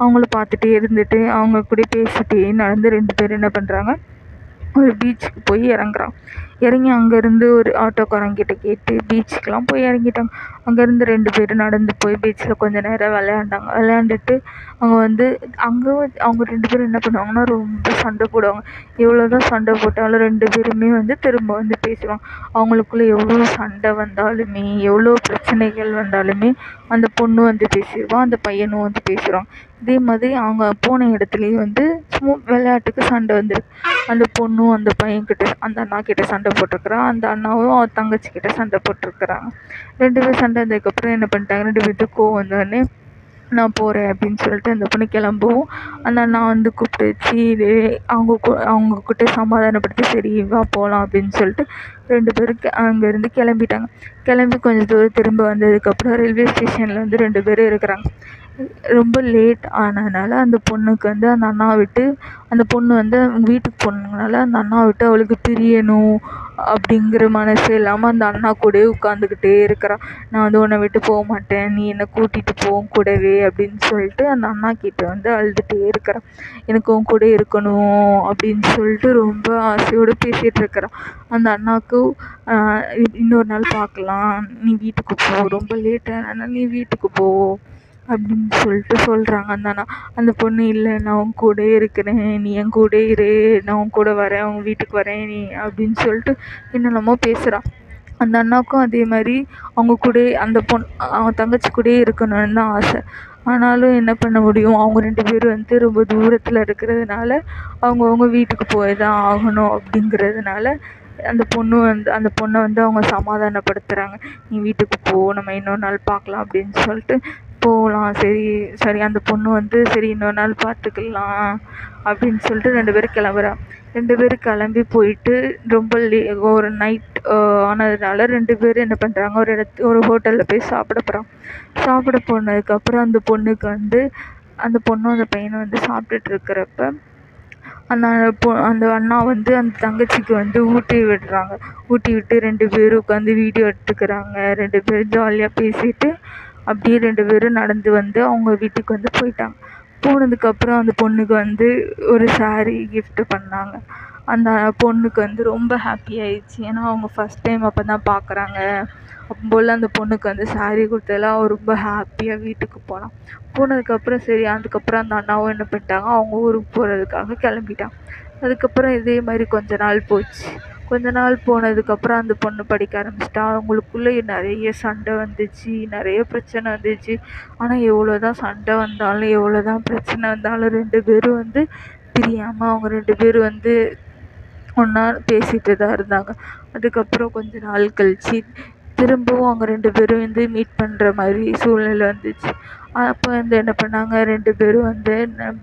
அவங்கள பார்த்துட்டே இருந்துட்டு அவங்க கூட பேசிகிட்டே நடந்து 2 பேரும் என்ன பண்ணுறாங்க, ஒரு பீச்சுக்கு போய் இறங்குறான். இறங்கி அங்கேருந்து ஒரு ஆட்டோக்காரங்கிட்ட கேட்டு பீச்சுக்கெலாம் போய் இறங்கிட்டாங்க. அங்கேருந்து 2 பேரும் நடந்து போய் பீச்சில் கொஞ்ச நேரம் விளையாண்டாங்க. விளையாண்டுட்டு அங்கே அவங்க 2 பேரும் என்ன பண்ணுவாங்கன்னா, ரொம்ப சண்டை போடுவாங்க. எவ்வளோ தான் சண்டை போட்டாலும் 2 பேருமே திரும்ப பேசுவாங்க. அவங்களுக்குள்ளே எவ்வளோ சண்டை வந்தாலுமே, எவ்வளோ பிரச்சனைகள் வந்தாலுமே அந்த பொண்ணு பேசிடுவான், அந்த பையனும் பேசுகிறான். இதே மாதிரி அவங்க போன இடத்துலையே சும்மா விளையாட்டுக்கு சண்டை வந்துருக்கு. அந்த பொண்ணும் அந்த பையன்கிட்ட, அந்த அண்ணா கிட்ட சண்டை போட்டிருக்கிறான். அந்த அண்ணாவும் அவன் தங்கச்சிக்கிட்ட சண்டை போட்டிருக்கிறாங்க. 2 பேரும் சண்டை வந்ததுக்கப்புறம் என்ன பண்ணிட்டாங்க, 2 பேர்த்துக்கும் கோவம் வந்தோடனே நான் போகிறேன் அப்படின்னு சொல்லிட்டு அந்த பொண்ணு கிளம்பவும், அந்த அண்ணா கூப்பிட்டு வச்சு அவங்கக்கிட்ட சமாதானப்படுத்தி சரி வா போகலாம் அப்படின்னு சொல்லிட்டு 2 பேருக்கு அங்கேருந்து கிளம்பிட்டாங்க. கிளம்பி கொஞ்சம் தூரம் திரும்ப வந்ததுக்கப்புறம் ரயில்வே ஸ்டேஷனில் 2 பேரும் இருக்கிறாங்க. ரொம்ப லேட் ஆனதுனால அந்த பொண்ணுக்கு அந்த அண்ணாவை விட்டு, அந்த பொண்ணு அவங்க வீட்டுக்கு போனதுனால அந்த அண்ணாவை விட்டு அவளுக்கு பிரியணும் அப்படிங்கிற மனசு இல்லாமல் அந்த அண்ணா கூடவே உட்காந்துக்கிட்டே இருக்கிறான். நான் உன்னை விட்டு போக மாட்டேன், நீ என்னை கூட்டிகிட்டு போ கூடவே அப்படின்னு சொல்லிட்டு அந்த அண்ணா கிட்ட அழுதுகிட்டே இருக்கிறான். எனக்கு உன் கூட இருக்கணும் அப்படின்னு சொல்லிட்டு ரொம்ப ஆசையோடு பேசிகிட்டு இருக்கிறான். அந்த அண்ணாவுக்கு இன்னொரு நாள் பார்க்கலாம், நீ வீட்டுக்கு போ, ரொம்ப லேட்டாக நீ வீட்டுக்கு போ அப்படின்னு சொல்லிட்டு சொல்கிறாங்க அந்த அண்ணா. அந்த பொண்ணு இல்லை, நான் உன் கூட இருக்கிறேன், நீ என் கூட இரு, நான் உன் கூட வரேன், அவங்க வீட்டுக்கு வரேன் நீ அப்படின்னு சொல்லிட்டு என்னென்னமோ பேசுகிறான். அந்த அண்ணாவுக்கும் அதே மாதிரி அவங்க கூட அந்த அவன் தங்கச்சி கூட இருக்கணும்னு தான் ஆசை. ஆனாலும் என்ன பண்ண முடியும், அவங்க 2 பேரும் ரொம்ப தூரத்தில் இருக்கிறதுனால அவங்கவுங்க வீட்டுக்கு போய் தான் ஆகணும். அப்படிங்கிறதுனால அந்த பொண்ணை அவங்க சமாதானப்படுத்துகிறாங்க. நீ வீட்டுக்கு போ, நம்ம இன்னொரு நாள் பார்க்கலாம் அப்படின்னு சொல்லிட்டு போகலாம். சரி அந்த பொண்ணு சரி இன்னொரு நாள் பார்த்துக்கலாம் அப்படின்னு சொல்லிட்டு 2 பேரும் கிளம்புறாங்க. 2 பேரும் கிளம்பி போயிட்டு ரொம்ப ஒரு நைட் ஆனதுனால 2 பேரும் என்ன பண்ணுறாங்க, ஒரு ஹோட்டலில் போய் சாப்பிட போகிறாங்க. சாப்பிட போனதுக்கப்புறம் அந்த பொண்ணுக்கு அந்த பொண்ணும் அந்த பையனும் சாப்பிட்டுட்டு இருக்கிறப்ப அந்த அண்ணா அந்த தங்கச்சிக்கு ஊட்டி விடுறாங்க. ஊட்டி விட்டு 2 பேரும் உட்காந்து வீடியோ எடுத்துக்கிறாங்க. 2 பேரும் ஜாலியாக பேசிட்டு அப்படியே 2 பேரும் நடந்து அவங்க வீட்டுக்கு போயிட்டாங்க. போனதுக்கப்புறம் அந்த பொண்ணுக்கு ஒரு saree gift பண்ணாங்க. அந்த பொண்ணுக்கு ரொம்ப ஹாப்பி ஆயிடுச்சு. ஏன்னா அவங்க ஃபஸ்ட் டைம் அப்போ தான் பார்க்குறாங்க. அப்போது அந்த பொண்ணுக்கு saree கொடுத்ததில் அவள் ரொம்ப ஹாப்பியாக வீட்டுக்கு போனான். போனதுக்கப்புறம் சரி அதுக்கப்புறம் அந்த அண்ணாவும் என்ன பண்ணிட்டாங்க, அவங்க ஊருக்கு போகிறதுக்காக கிளம்பிட்டாங்க. அதுக்கப்புறம் இதே மாதிரி கொஞ்ச நாள் போச்சு. கொஞ்ச நாள் போனதுக்கப்புறம் அந்த பொண்ணு படிக்க ஆரம்பிச்சிட்டா. அவங்களுக்குள்ளே நிறைய சண்டை வந்துச்சு, நிறைய பிரச்சனை வந்துச்சு. ஆனால் எவ்வளோ தான் சண்டை வந்தாலும், எவ்வளோ தான் பிரச்சனை வந்தாலும் 2 பேரும் பிரியாமல் அவங்க 2 பேரும் ஒன்றா பேசிகிட்டு தான் இருந்தாங்க. அதுக்கப்புறம் கொஞ்ச நாள் கழிச்சு திரும்பவும் அவங்க 2 பேரும் மீட் பண்ணுற மாதிரி சூழ்நிலை வந்துச்சு. அப்போ என்ன பண்ணாங்க, 2 பேரும்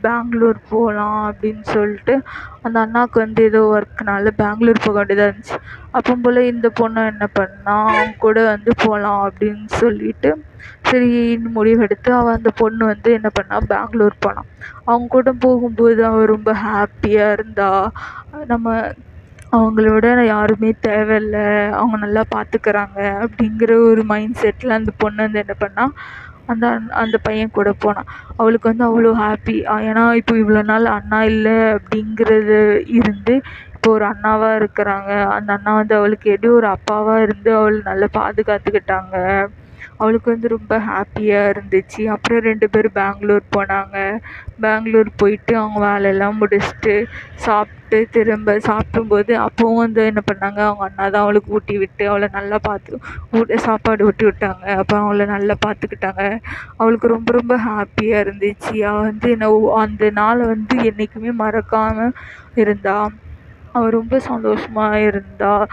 பெங்களூர் போகலாம் அப்படின்னு சொல்லிட்டு அந்த அண்ணாவுக்கு ஏதோ ஒர்க்னால பெங்களூர் போக வேண்டியதாக இருந்துச்சு. அப்போ போல் இந்த பொண்ணு என்ன பண்ணா, அவங்க கூட போகலாம் அப்படின்னு சொல்லிட்டு சரின்னு முடிவெடுத்து அந்த பொண்ணு என்ன பண்ணா, பெங்களூர் போனான். அவங்க கூட போகும்போது அவள் ரொம்ப ஹாப்பியாக இருந்தா. நம்ம அவங்களோட யாருமே தேவையில்லை, அவங்க நல்லா பார்த்துக்கிறாங்க அப்படிங்கிற ஒரு மைண்ட் செட்டில் அந்த பொண்ணு என்ன பண்ணா, அந்த பையன் கூட போனான். அவளுக்கு அவ்வளோ ஹாப்பி. ஏன்னா இப்போ இவ்வளோ நாள் அண்ணா இல்லை அப்படிங்கிறது இப்போ ஒரு அண்ணாவாக இருக்கிறாங்க. அந்த அண்ணா அவளுக்கு எப்படி ஒரு அப்பாவாக இருந்து அவளை நல்லா பாதுகாத்துக்கிட்டாங்க. அவளுக்கு ரொம்ப ஹாப்பியாக இருந்துச்சு. அப்புறம் 2 பேரும் பெங்களூர் போனாங்க. பெங்களூர் போயிட்டு அவங்க வேலையெல்லாம் முடிச்சுட்டு திரும்ப சாப்பிடும்போது அப்போவும் என்ன பண்ணாங்க, அவங்க அண்ணா தான் அவளுக்கு ஊட்டி விட்டு அவளை நல்லா சாப்பாடு ஊட்டி விட்டாங்க. அப்போ அவளை நல்லா பார்த்துக்கிட்டாங்க. அவளுக்கு ரொம்ப ரொம்ப ஹாப்பியாக இருந்துச்சு. அவள் என்ன அந்த நாளை என்றைக்குமே மறக்காமல் இருந்தாள். அவள் ரொம்ப சந்தோஷமாக இருந்தாள்.